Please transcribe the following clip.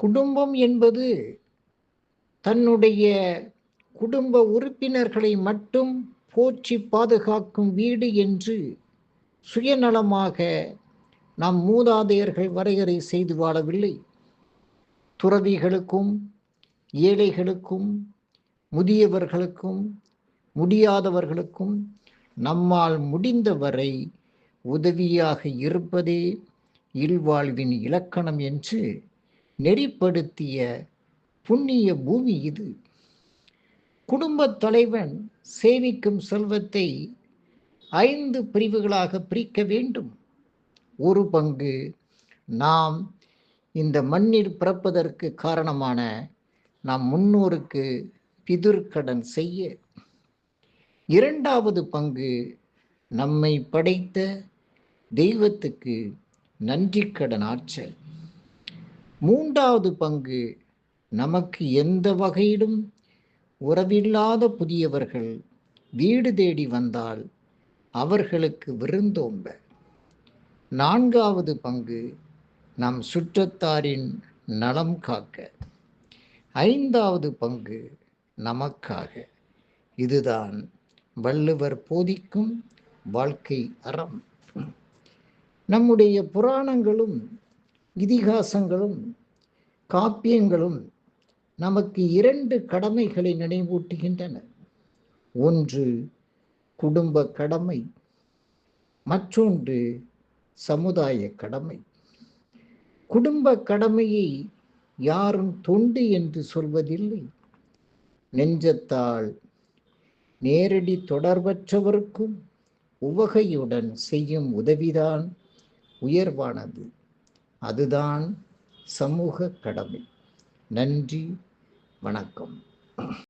குடும்பம் என்பது தன்னுடைய குடும்ப உறுப்பினர்களை மட்டும் போற்றி பாதுகாக்கும் வீடு என்று சுயநலமாக நம் மூதாதையர்கள் வரையறை செய்து வாழவில்லை. துறவிகளுக்கும் ஏழைகளுக்கும் முதியவர்களுக்கும் முடியாதவர்களுக்கும் நம்மால் முடிந்தவரை உதவியாக இருப்பதே இல்வாழ்வின் இலக்கணம் என்று நெறிப்படுத்திய புண்ணிய பூமி இது. குடும்பத் தலைவன் சேமிக்கும் செல்வத்தை 5 பிரிவுகளாக பிரிக்க வேண்டும். ஒரு பங்கு நாம் இந்த மண்ணில் பிறப்பதற்கு காரணமான நம் முன்னோருக்கு பிதுர்க்கடன் செய்ய, 2வது பங்கு நம்மை படைத்த தெய்வத்துக்கு நன்றி கடன் ஆற்ற, 3வது பங்கு நமக்கு எந்த வகையிலும் உறவில்லாத புதியவர்கள் வீடு தேடி வந்தால் அவர்களுக்கு விருந்தோம்ப, 4வது பங்கு நம் சுற்றத்தாரின் நலம் காக்க, 5வது பங்கு நமக்காக. இதுதான் வள்ளுவர் போதிக்கும் வாழ்க்கை அறம். நம்முடைய புராணங்களும் இதிகாசங்களும் காப்பியங்களும் நமக்கு 2 கடமைகளை நினைவூட்டுகின்றன. ஒன்று குடும்ப கடமை, மற்றொன்று சமுதாய கடமை. குடும்ப கடமையை யாரும் தொண்டு என்று சொல்வதில்லை. நெஞ்சத்தால் நேரடி தொடர்பற்றவருக்கும் உவகையுடன் செய்யும் உதவிதான் உயர்வானது. அதுதான் சமூக கடமை. நன்றி, வணக்கம்.